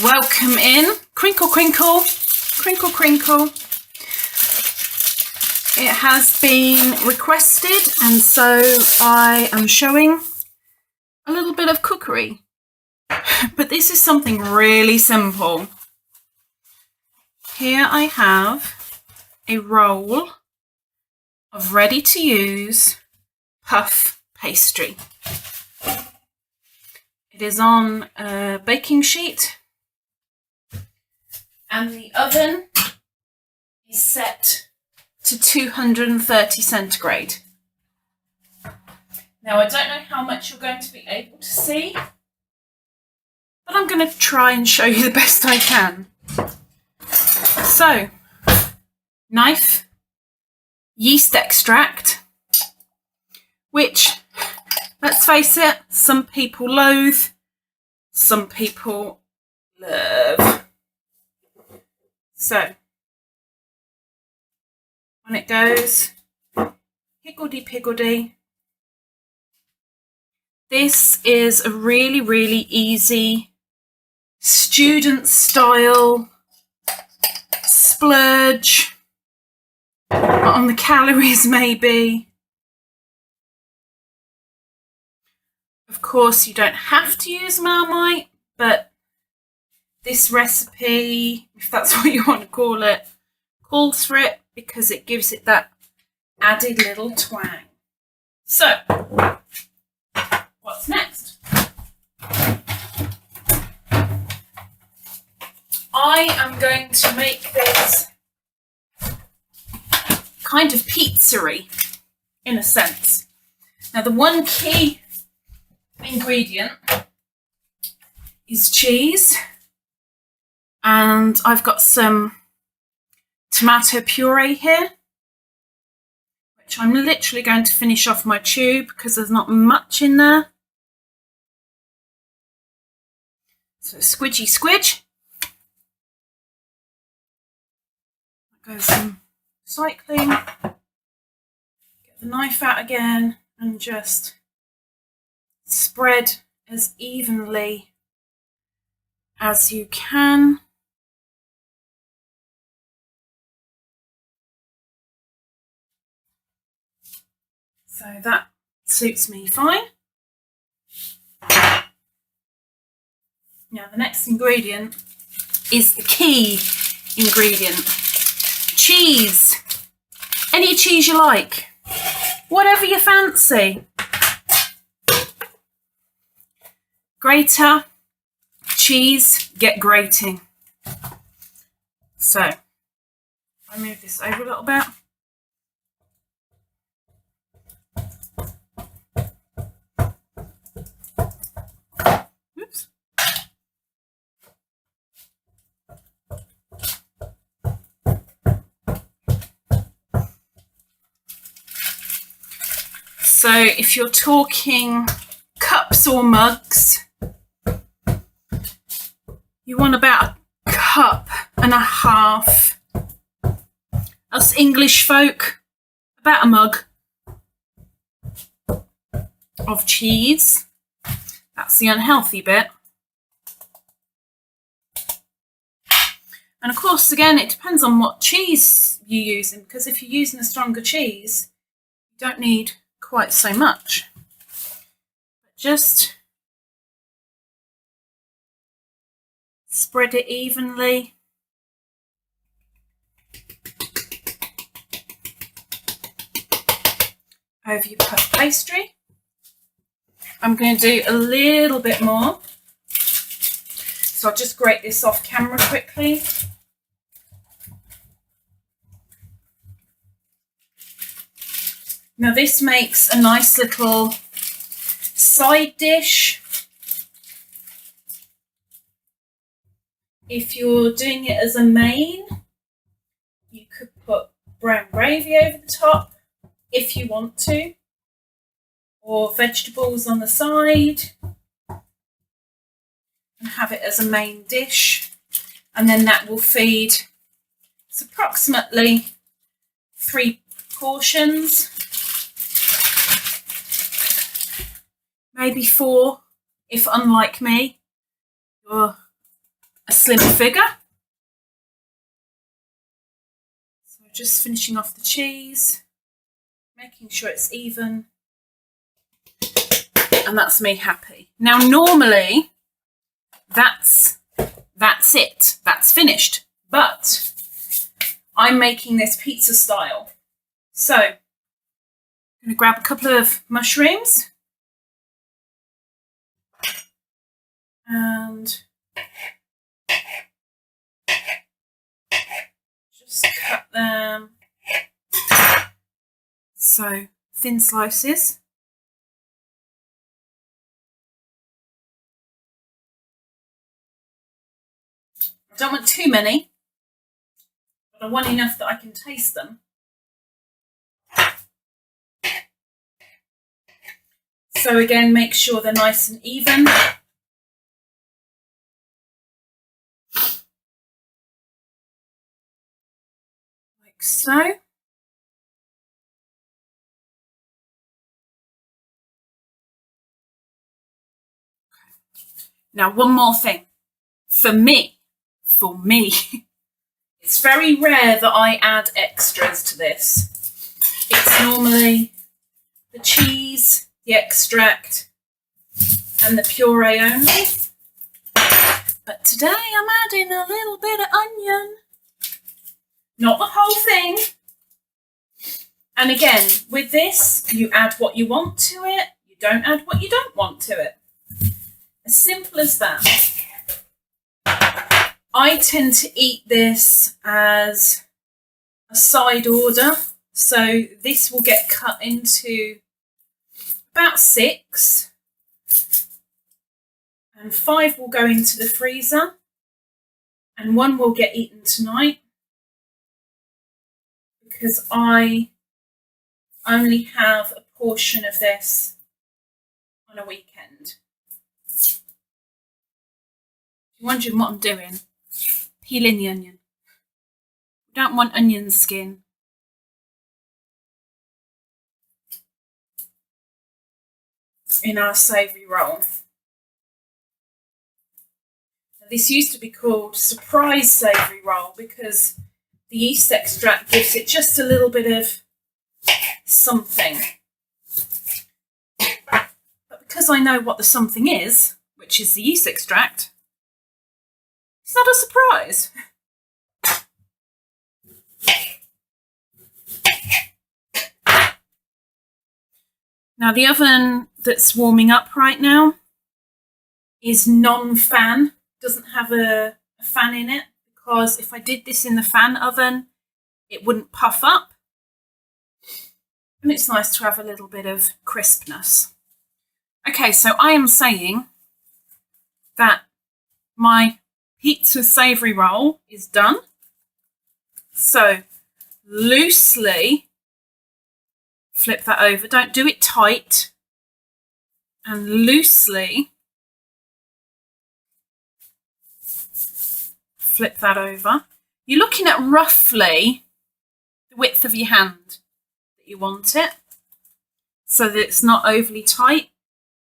welcome in. Crinkle, crinkle, crinkle, crinkle. It has been requested, and so I am showing a little bit of cookery. But this is something really simple. Here I have a roll of ready-to-use puff pastry. It is on a baking sheet, and the oven is set to 230 centigrade. Now, I don't know how much you're going to be able to see, but I'm going to try and show you the best I can. So, knife, yeast extract, which, let's face it, some people loathe, some people love. So, on it goes, higgledy-piggledy. This is a really, really easy student-style splurge on the calories, maybe. Of course, you don't have to use Marmite, but this recipe, if that's what you want to call it, calls for it because it gives it that added little twang. So, what's next? I am going to make this kind of pizzery, in a sense. Now, the one key ingredient is cheese, and I've got some tomato puree here, which I'm literally going to finish off my tube because there's not much in there. So squidgy squidge. There goes some cycling. Get the knife out again and just spread as evenly as you can. So that suits me fine. Now the next ingredient is the key ingredient. Cheese. Any cheese you like. Whatever you fancy. Grater, cheese, get grating. So, I move this over a little bit. Oops. So, if you're talking cups or mugs, you want about a cup and a half. Us English folk, about a mug of cheese. That's the unhealthy bit. And of course, again, it depends on what cheese you're using, because if you're using a stronger cheese, you don't need quite so much. But just spread it evenly. Over your puff pastry. I'm going to do a little bit more. So I'll just grate this off camera quickly. Now this makes a nice little side dish. If you're doing it as a main, you could put brown gravy over the top if you want to, or vegetables on the side, and have it as a main dish, and then that will feed, it's approximately 3 portions, maybe 4 if, unlike me, you're a slim figure. So just finishing off the cheese, making sure it's even, and that's me happy. Now normally that's it, that's finished, but I'm making this pizza style. So I'm going to grab a couple of mushrooms and just cut them so thin slices. I don't want too many, but I want enough that I can taste them. So again, make sure they're nice and even. Like so. Now, one more thing. For me, it's very rare that I add extras to this. It's normally the cheese, the extract, and the puree only. But today I'm adding a little bit of onion. Not the whole thing. And again, with this, you add what you want to it. You don't add what you don't want to it. As simple as that. I tend to eat this as a side order. So this will get cut into about 6. And 5 will go into the freezer. And 1 will get eaten tonight. Because I only have a portion of this on a weekend. You're wondering what I'm doing? Peeling the onion. We don't want onion skin. In our savoury roll. Now, this used to be called surprise savoury roll because the yeast extract gives it just a little bit of something. But because I know what the something is, which is the yeast extract, it's not a surprise. Now the oven that's warming up right now is non-fan, doesn't have a fan in it, because if I did this in the fan oven, it wouldn't puff up. And it's nice to have a little bit of crispness. Okay, so I am saying that my pizza savoury roll is done. So loosely flip that over. Don't do it tight. And loosely flip that over. You're looking at roughly the width of your hand that you want it, so that it's not overly tight.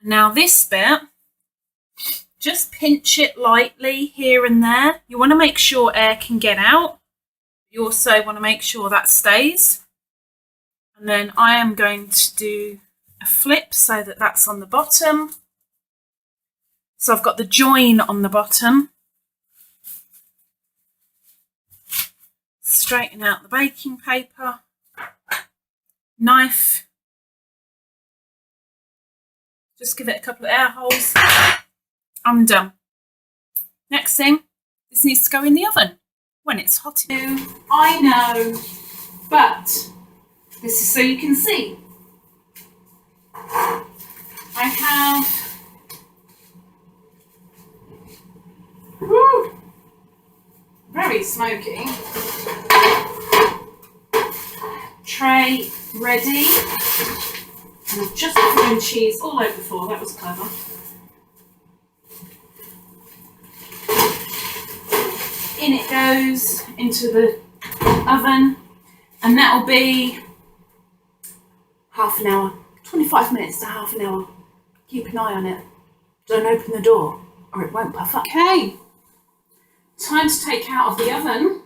Now this bit, just pinch it lightly here and there. You want to make sure air can get out. You also want to make sure that stays. And then I am going to do a flip so that that's on the bottom. So I've got the join on the bottom. Straighten out the baking paper. Knife. Just give it a couple of air holes. I'm done. Next thing, this needs to go in the oven when it's hot enough. I know, but this is so you can see. I have very smoky tray ready, and I've just thrown cheese all over the floor. That was clever. In it goes into the oven, and that'll be half an hour, 25 minutes to half an hour. Keep an eye on it. Don't open the door or it won't puff up. Okay, Time to take out of the oven.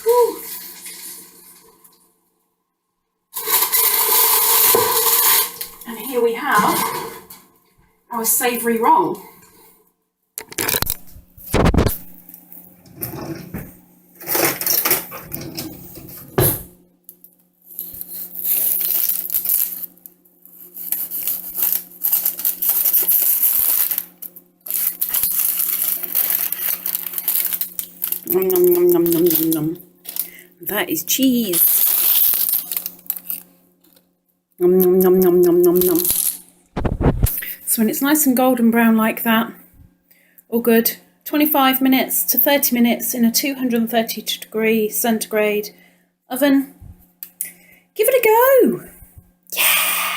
Whew. And here we have our savoury roll. Nom, nom, nom, nom, nom, nom, nom. That is cheese. Nom, nom, nom, nom, nom, nom, nom. So when it's nice and golden brown like that, all good. 25 minutes to 30 minutes in a 230 degree centigrade oven. Give it a go. Yeah.